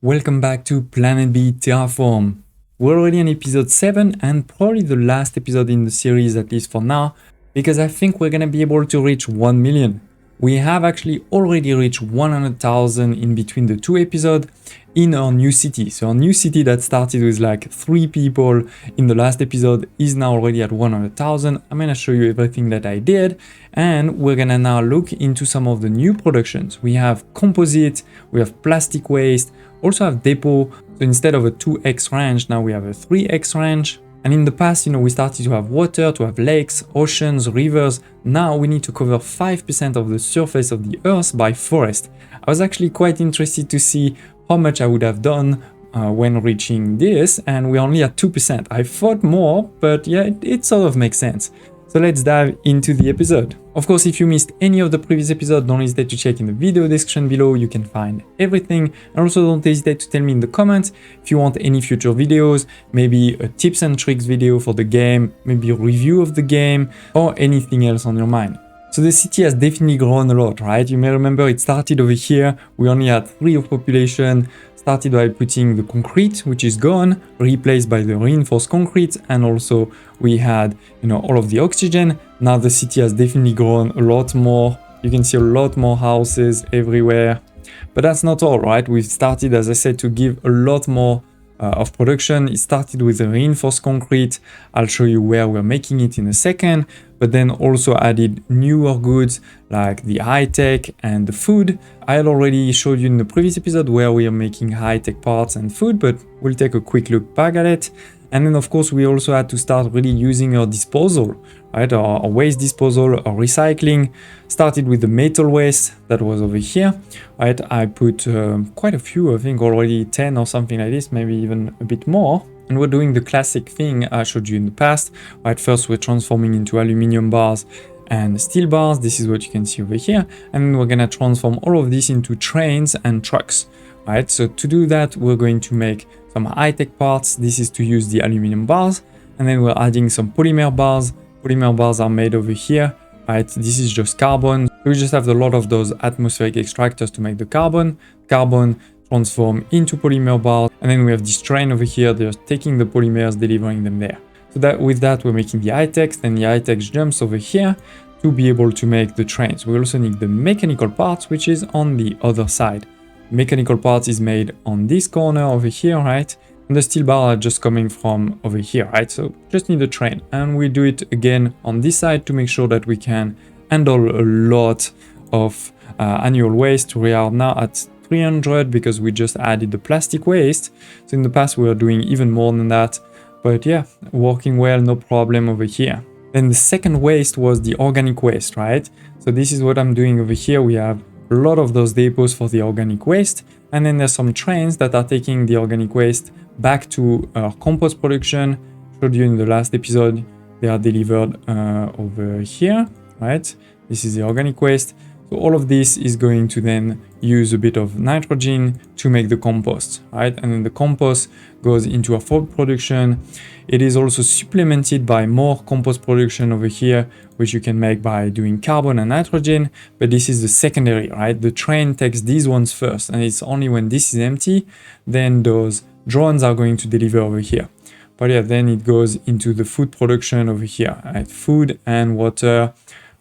Welcome back to Planet B Terraform. We're already on episode 7 and probably the last episode in the series, at least for now, because I think we're gonna be able to reach 1 million. We have actually already reached 100,000 in between the two episodes in our new city. So our new city that started with like 3 people in the last episode is now already at 100,000. I'm gonna show you everything that I did, and we're gonna now look into some of the new productions. We have composite, we have plastic waste, also have depot. So instead of a 2x range, now we have a 3x range. And in the past, we started to have water, to have lakes, oceans, rivers. Now we need to cover 5% of the surface of the earth by forest. I was actually quite interested to see how much I would have done when reaching this, and we're only at 2%. I thought more, but yeah, it sort of makes sense. So let's dive into the episode. Of course, if you missed any of the previous episodes, don't hesitate to check in the video description below. You can find everything. And also don't hesitate to tell me in the comments if you want any future videos, maybe a tips and tricks video for the game, maybe a review of the game, or anything else on your mind. So the city has definitely grown a lot, right? You may remember it started over here. We only had 3 of population. Started by putting the concrete, which is gone, replaced by the reinforced concrete, and also we had, all of the oxygen. Now the city has definitely grown a lot more. You can see a lot more houses everywhere. But that's not all, right? We've started, as I said, to give a lot more of production. It started with the reinforced concrete. I'll show you where we're making it in a second, but then also added newer goods like the high-tech and the food. I had already showed you in the previous episode where we are making high-tech parts and food, but we'll take a quick look back at it. And then of course we also had to start really using our disposal, right? Our waste disposal, our recycling. Started with the metal waste that was over here, right? I put quite a few, I think already 10 or something like this, maybe even a bit more. And we're doing the classic thing I showed you in the past, right? First we're transforming into aluminum bars and steel bars. This is what you can see over here. And then we're gonna transform all of this into trains and trucks, right? So to do that, we're going to make some high-tech parts. This is to use the aluminum bars. And then we're adding some polymer bars. Polymer bars are made over here, right? This is just carbon. We just have a lot of those atmospheric extractors to make the carbon. Carbon transform into polymer bars. And then we have this train over here. They're taking the polymers, delivering them there. So that with that, we're making the high-tech. Then the high-tech jumps over here to be able to make the trains. We also need the mechanical parts, which is on the other side. Mechanical parts is made on this corner over here, right? And the steel bar are just coming from over here, right? So just need a train. And we do it again on this side to make sure that we can handle a lot of annual waste. We are now at 300 because we just added the plastic waste. So in the past we were doing even more than that. But yeah, working well, no problem over here. Then the second waste was the organic waste, right? So this is what I'm doing over here. We have a lot of those depots for the organic waste, and then there's some trains that are taking the organic waste back to our compost production. Showed you in the last episode, they are delivered over here, right? This is the organic waste. So all of this is going to then use a bit of nitrogen to make the compost, right? And then the compost goes into our food production. It is also supplemented by more compost production over here, which you can make by doing carbon and nitrogen, but this is the secondary, right? The train takes these ones first, and it's only when this is empty, then those drones are going to deliver over here. But yeah, then it goes into the food production over here, right? Food and water,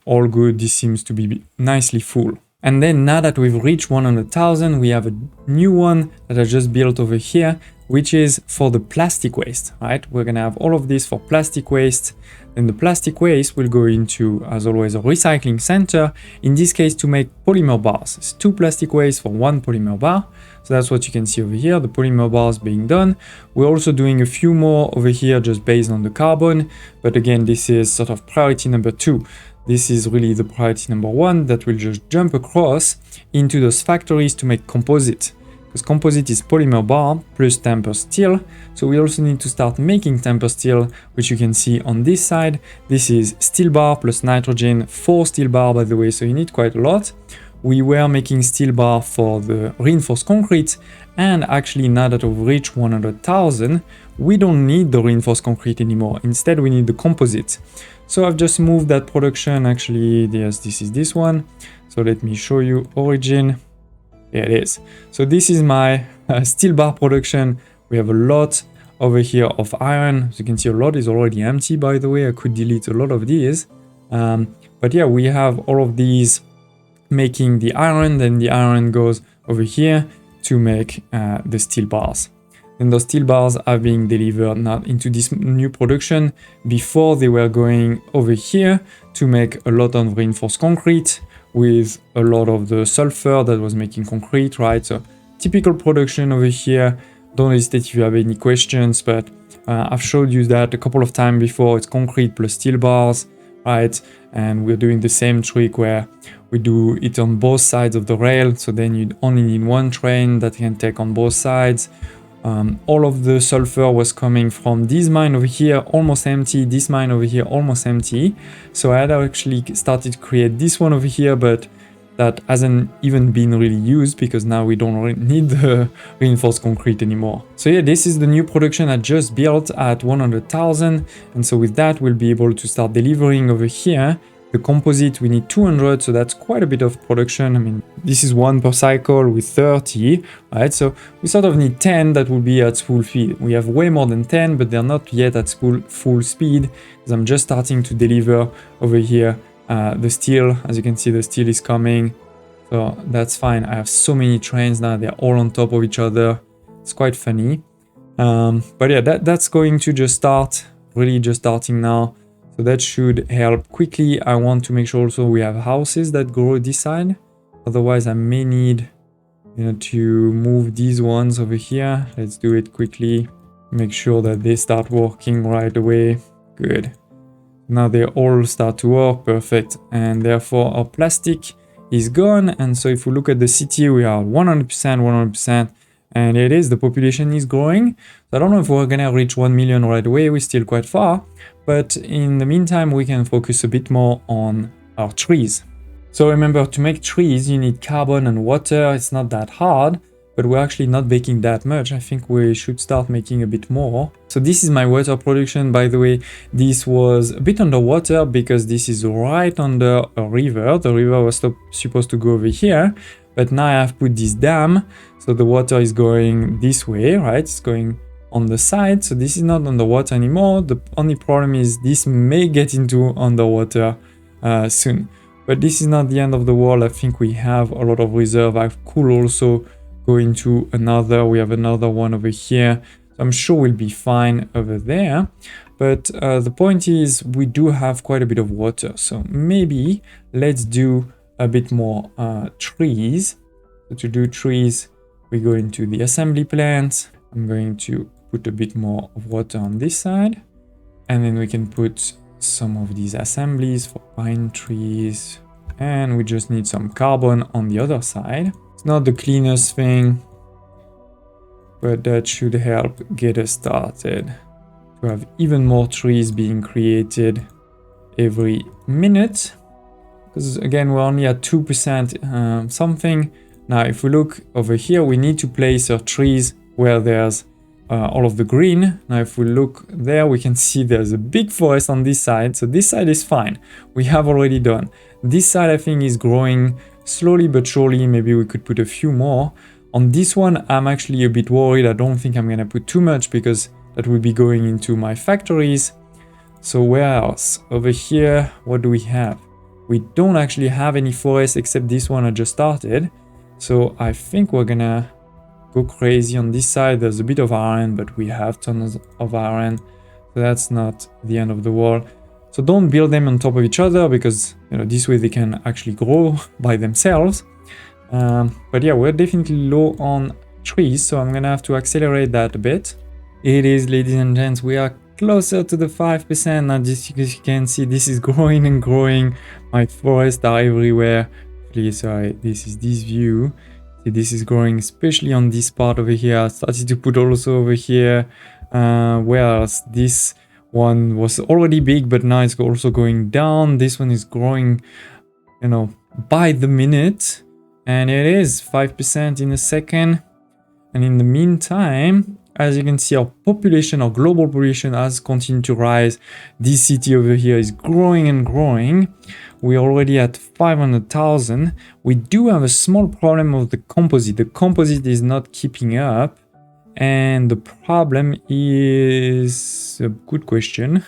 all good. This seems to be nicely full. And then now that we've reached 100,000, we have a new one that I just built over here, which is for the plastic waste, right? We're gonna have all of this for plastic waste. Then the plastic waste will go into, as always, a recycling center, in this case to make polymer bars. It's 2 plastic waste for 1 polymer bar. So that's what you can see over here, the polymer bars being done. We're also doing a few more over here just based on the carbon. But again, this is sort of priority number 2. This is really the priority number 1 that will just jump across into those factories to make composite. Because composite is polymer bar plus temper steel. So we also need to start making temper steel, which you can see on this side. This is steel bar plus nitrogen, 4 steel bar by the way, so you need quite a lot. We were making steel bar for the reinforced concrete, and actually now that we've reached 100,000, we don't need the reinforced concrete anymore. Instead, we need the composite. So I've just moved that production. Actually, yes, this is this one. So let me show you origin. There it is. So this is my steel bar production. We have a lot over here of iron. As you can see, a lot is already empty, by the way. I could delete a lot of these. But yeah, we have all of these making the iron. Then the iron goes over here to make the steel bars. And those steel bars are being delivered now into this new production. Before, they were going over here to make a lot of reinforced concrete with a lot of the sulfur that was making concrete, right? So typical production over here. Don't hesitate if you have any questions, but I've showed you that a couple of times before. It's concrete plus steel bars, right? And we're doing the same trick where we do it on both sides of the rail. So then you only need one train that can take on both sides. All of the sulfur was coming from this mine over here, almost empty, this mine over here, almost empty. So I had actually started to create this one over here, but that hasn't even been really used because now we don't really need the reinforced concrete anymore. So yeah, this is the new production I just built at 100,000. And so with that, we'll be able to start delivering over here. The composite, we need 200, so that's quite a bit of production. I mean, this is 1 per cycle with 30, right? So we sort of need 10 that will be at full speed. We have way more than 10, but they're not yet at full speed, because I'm just starting to deliver over here the steel. As you can see, the steel is coming, so that's fine. I have so many trains now, they're all on top of each other. It's quite funny. But yeah, that's going to just start, really just starting now. So that should help quickly. I want to make sure also we have houses that grow this side. Otherwise, I may need, to move these ones over here. Let's do it quickly. Make sure that they start working right away. Good. Now they all start to work. Perfect. And therefore, our plastic is gone. And so if we look at the city, we are 100%, 100%. And it is, the population is growing. So I don't know if we're gonna reach 1 million right away. We're still quite far. But in the meantime, we can focus a bit more on our trees. So remember, to make trees, you need carbon and water. It's not that hard, but we're actually not baking that much. I think we should start making a bit more. So this is my water production. By the way, this was a bit underwater because this is right under a river. The river was supposed to go over here, but now I have put this dam. So the water is going this way, right? It's going on the side. So this is not underwater anymore. The only problem is this may get into underwater soon. But this is not the end of the world. I think we have a lot of reserve. I could also go into another. We have another one over here. So I'm sure we'll be fine over there. But the point is we do have quite a bit of water. So maybe let's do a bit more trees. So to do trees, we go into the assembly plant. I'm going to put a bit more of water on this side. And then we can put some of these assemblies for pine trees. And we just need some carbon on the other side. It's not the cleanest thing, but that should help get us started. To have even more trees being created every minute. Because again, we're only at 2% something. Now, if we look over here, we need to place our trees where there's all of the green. Now, if we look there, we can see there's a big forest on this side. So this side is fine. We have already done. This side, I think, is growing slowly but surely. Maybe we could put a few more. On this one, I'm actually a bit worried. I don't think I'm going to put too much because that will be going into my factories. So where else? Over here, what do we have? We don't actually have any forest except this one I just started. So I think we're going to go crazy on this side. There's a bit of iron, but we have tons of iron. So that's not the end of the world. So don't build them on top of each other because, this way they can actually grow by themselves. But yeah, we're definitely low on trees. So I'm going to have to accelerate that a bit. It is, ladies and gents, we are closer to the 5%. Now, just as you can see, this is growing and growing. My forests are everywhere. Please, sorry, this is this view. See, this is growing, especially on this part over here. I started to put also over here. Where else? This one was already big, but now it's also going down. This one is growing, by the minute. And it is 5% in a second. And in the meantime, as you can see, our population, our global population has continued to rise. This city over here is growing and growing. We're already at 500,000. We do have a small problem of the composite. The composite is not keeping up. And the problem is a good question.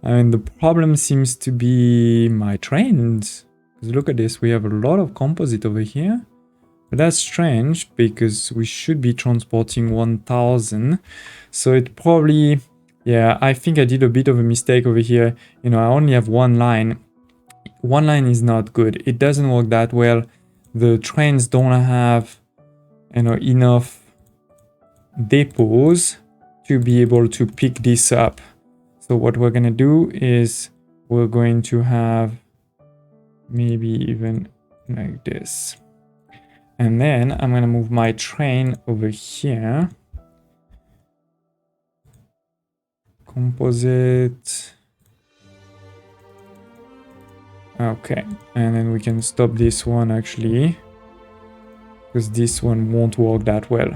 And the problem seems to be my trains. Because look at this, we have a lot of composite over here. But that's strange because we should be transporting 1,000. So it probably, yeah, I think I did a bit of a mistake over here. You know, I only have one line. One line is not good. It doesn't work that well. The trains don't have, you know, enough depots to be able to pick this up. So what we're going to do is we're going to have maybe even like this. And then I'm going to move my train over here. Composite. Okay. And then we can stop this one actually, because this one won't work that well.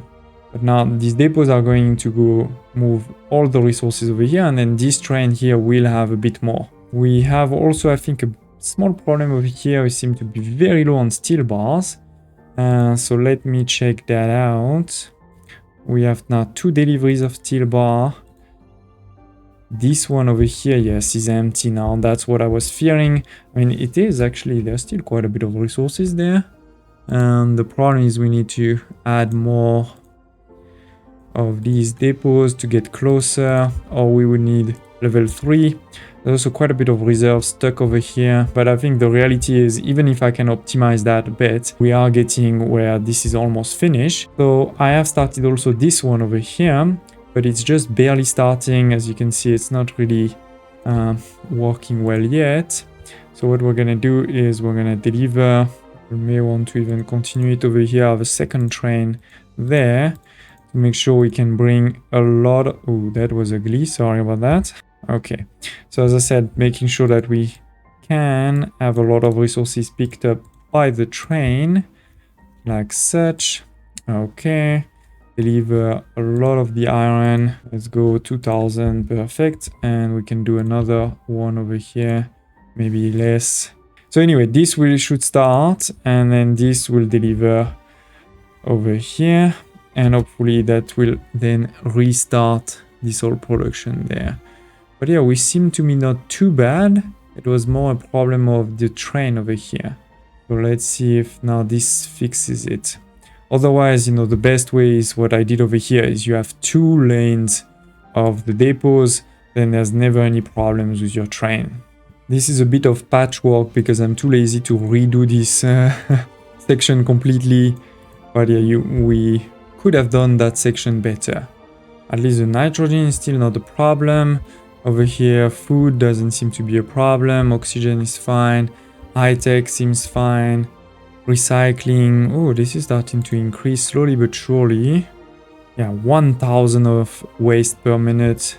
But now these depots are going to go move all the resources over here, and then this train here will have a bit more. We have also, I think, a small problem over here. We seem to be very low on steel bars. So let me check that out. We have now 2 deliveries of steel bar. This one over here, yes, is empty now. That's what I was fearing. I mean, it is actually, there's still quite a bit of resources there. The problem is we need to add more of these depots to get closer, or we would need level 3. There's also quite a bit of reserves stuck over here, but I think the reality is, even if I can optimize that a bit, we are getting where this is almost finished. So I have started also this one over here, but it's just barely starting. As you can see, it's not really working well yet. So what we're gonna do is we're gonna deliver. We may want to even continue it over here. I have a second train there to make sure we can bring a lot of... Oh, that was ugly. Sorry about that. Okay. So as I said, making sure that we can have a lot of resources picked up by the train, like such. Okay. Deliver a lot of the iron. Let's go 2,000. Perfect. And we can do another one over here. Maybe less. So anyway, this should start, and then this will deliver over here, and hopefully that will then restart this whole production there. But yeah, we seem to be not too bad. It was more a problem of the train over here. So let's see if now this fixes it. Otherwise, you know, the best way is what I did over here is you have 2 lanes of the depots, then there's never any problems with your train. This is a bit of patchwork because I'm too lazy to redo this section completely. But yeah, we could have done that section better. At least the nitrogen is still not a problem. Over here, food doesn't seem to be a problem. Oxygen is fine. High-tech seems fine. Recycling. Oh, this is starting to increase slowly but surely. Yeah, 1,000 of waste per minute.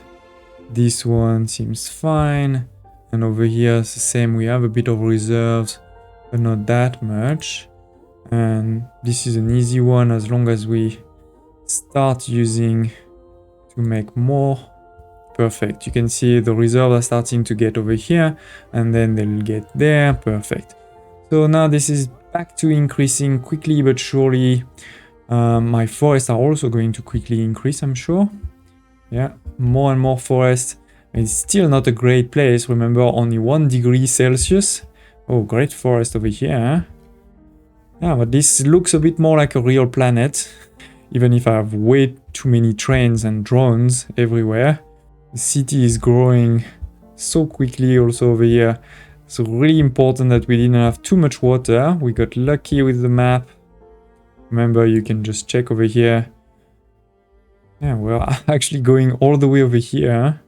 This one seems fine. And over here, it's the same. We have a bit of reserves, but not that much. And this is an easy one as long as we start using to make more. Perfect. You can see the reserves are starting to get over here, and then they'll get there. Perfect. So now this is back to increasing quickly but surely. My forests are also going to quickly increase, I'm sure. Yeah, more and more forests. It's still not a great place. Remember, only 1 degree Celsius. Oh, great forest over here. Huh? Yeah, but this looks a bit more like a real planet. Even if I have way too many trains and drones everywhere. The city is growing so quickly also over here. It's really important that we didn't have too much water. We got lucky with the map. Remember, you can just check over here. Yeah, we're actually going all the way over here,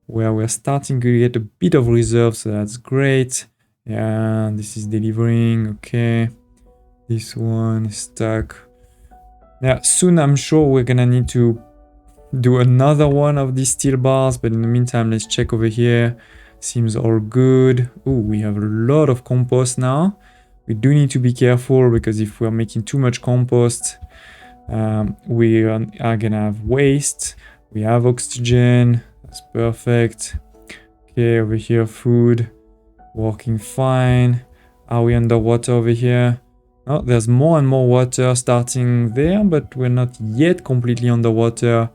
where we're starting to get a bit of reserve, so that's great. Yeah, this is delivering. Okay, this one is stuck. Yeah, soon I'm sure we're gonna need to do another one of these steel bars, but in the meantime, let's check over here. Seems all good. Oh, we have a lot of compost now. We do need to be careful because if we're making too much compost, We are gonna have waste. We have oxygen. That's perfect. Okay, over here, food. Working fine. Are we underwater over here? Oh, there's more and more water starting there, but we're not yet completely underwater.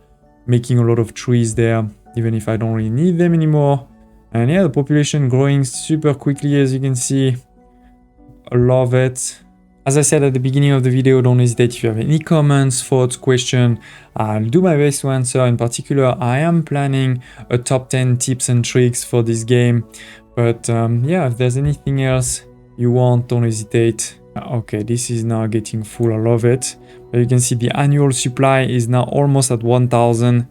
Making a lot of trees there, even if I don't really need them anymore. And yeah, the population growing super quickly, as you can see. I love it. As I said at the beginning of the video, don't hesitate if you have any comments, thoughts, questions. I'll do my best to answer. In particular, I am planning a top 10 tips and tricks for this game. But yeah, if there's anything else you want, don't hesitate. Okay, this is now getting full. I love it. But you can see the annual supply is now almost at 1000.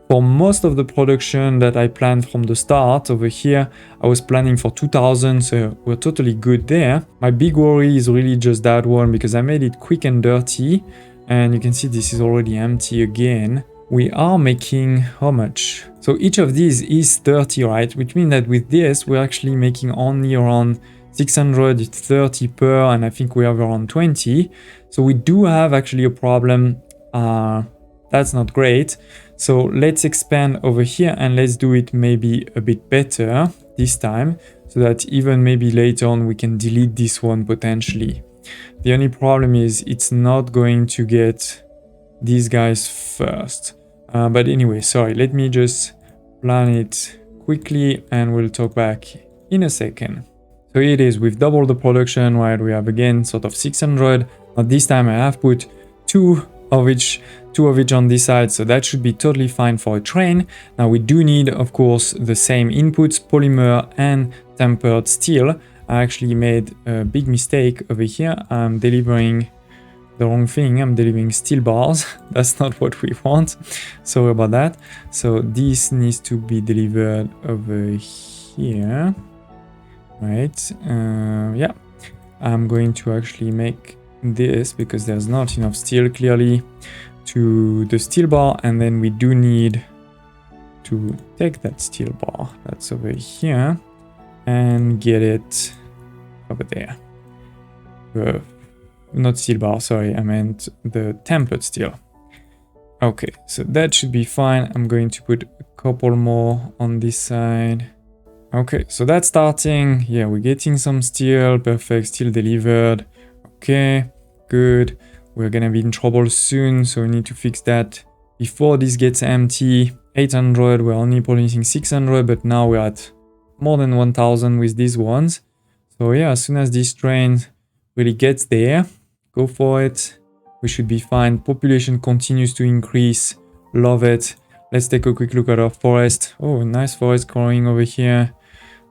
For most of the production that I planned from the start over here, I was planning for 2000, so we're totally good there. My big worry is really just that one because I made it quick and dirty. And you can see this is already empty again. We are making how much? So each of these is 30, right? Which means that with this, we're actually making only around 630 per, and I think we have around 20. So we do have actually a problem. That's not great. So let's expand over here and let's do it maybe a bit better this time so that even maybe later on we can delete this one potentially. The only problem is it's not going to get these guys first. But anyway, sorry, let me just plan it quickly and we'll talk back in a second. So here it is, we've doubled the production, right? We have again sort of 600. Now this time I have put two of each on this side, so that should be totally fine for a train. Now we do need, of course, the same inputs, polymer and tempered steel. I actually made a big mistake over here. I'm delivering the wrong thing. I'm delivering steel bars. That's not what we want. Sorry about that. So this needs to be delivered over here. Right. Yeah. I'm going to actually make this because there's not enough steel clearly to the steel bar, and then we do need to take that steel bar that's over here and get it over there. Not steel bar, sorry, I meant the tempered steel. Okay, so that should be fine. I'm going to put a couple more on this side. Okay, so that's starting. Yeah, we're getting some steel. Perfect, steel delivered. Okay, good. We're gonna be in trouble soon, so we need to fix that before this gets empty. 800, we're only producing 600, but now we're at more than 1000 with these ones. So yeah, as soon as this train really gets there, go for it. We should be fine. Population continues to increase. Love it. Let's take a quick look at our forest. Oh, nice forest growing over here.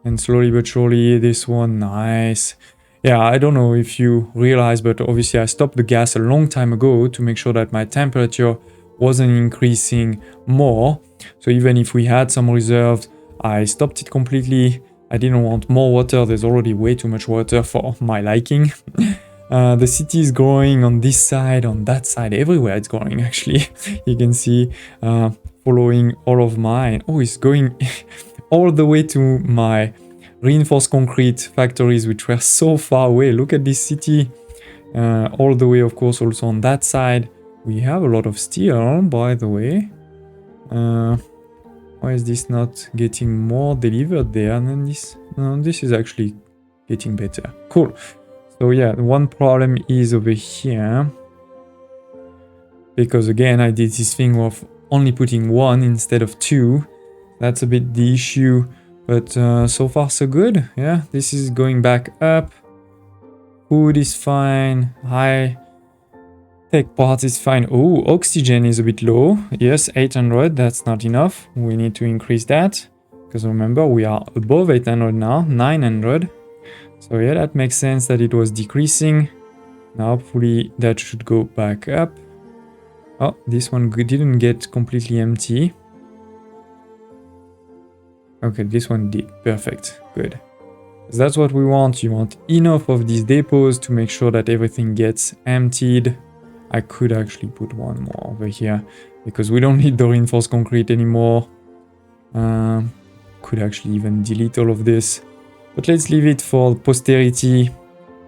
And slowly but surely, this one, nice. Yeah, I don't know if you realize, but obviously I stopped the gas a long time ago to make sure that my temperature wasn't increasing more. So even if we had some reserves, I stopped it completely. I didn't want more water. There's already way too much water for my liking. The city is growing on this side, on that side, everywhere it's growing actually. You can see following all of mine. Oh, it's going all the way to my reinforced concrete factories, which were so far away. Look at this city. All the way, of course, also on that side. We have a lot of steel, by the way. Why is this not getting more delivered there than this? No, this is actually getting better. Cool. So yeah, one problem is over here. Because again, I did this thing of only putting one instead of two. That's a bit the issue. But so far so good. Yeah, this is going back up. Food is fine. High tech part is fine. Oh, oxygen is a bit low. Yes, 800. That's not enough. We need to increase that. Because remember, we are above 800 now. 900. So yeah, that makes sense that it was decreasing. Now hopefully that should go back up. Oh, this one didn't get completely empty. Okay, this one did. Perfect. Good. So that's what we want. You want enough of these depots to make sure that everything gets emptied. I could actually put one more over here because we don't need the reinforced concrete anymore. Could actually even delete all of this. But let's leave it for posterity.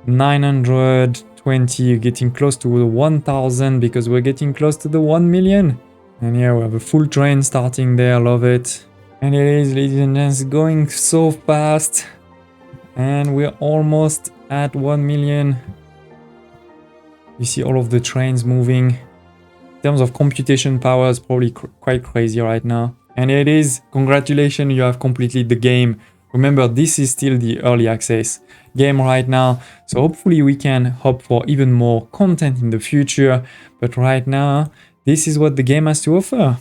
900, 20, getting close to the 1000 because we're getting close to the 1 million. And yeah, we have a full train starting there, love it. And it is, ladies and gents, going so fast. And we're almost at 1 million. You see all of the trains moving. In terms of computation power, it's probably quite crazy right now. And it is, congratulations, you have completed the game. Remember, this is still the early access game right now. So hopefully we can hope for even more content in the future. But right now, this is what the game has to offer.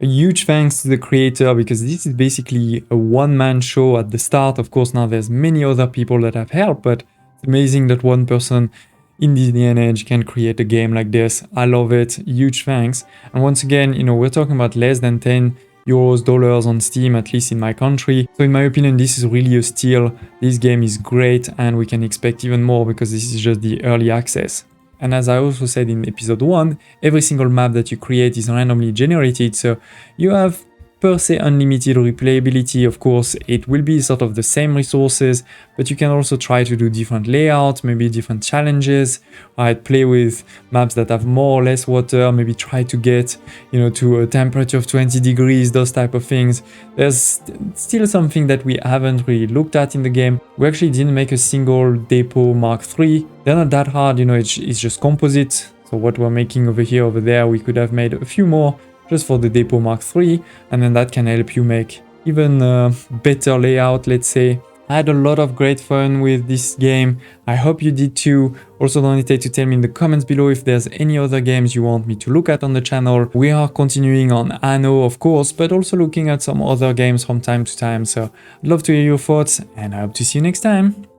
A huge thanks to the creator, because this is basically a one-man show at the start. Of course, now there's many other people that have helped, but it's amazing that one person in this day and age can create a game like this. I love it. Huge thanks. And once again, you know, we're talking about less than 10 euros, dollars on Steam, at least in my country. So in my opinion, this is really a steal. This game is great and we can expect even more because this is just the early access. And as I also said in episode 1, every single map that you create is randomly generated, so you have per se unlimited replayability. Of course, it will be sort of the same resources, but you can also try to do different layouts, maybe different challenges, right? Play with maps that have more or less water, maybe try to get, you know, to a temperature of 20 degrees, those type of things. There's still something that we haven't really looked at in the game. We actually didn't make a single depot Mark III. They're not that hard, you know, it's just composite. So what we're making over here, over there, we could have made a few more just for the depot Mark III, and then that can help you make even better layout, let's say. I had a lot of great fun with this game. I hope you did too. Also, don't hesitate to tell me in the comments below if there's any other games you want me to look at on the channel. We are continuing on Anno, of course, but also looking at some other games from time to time. So I'd love to hear your thoughts, and I hope to see you next time.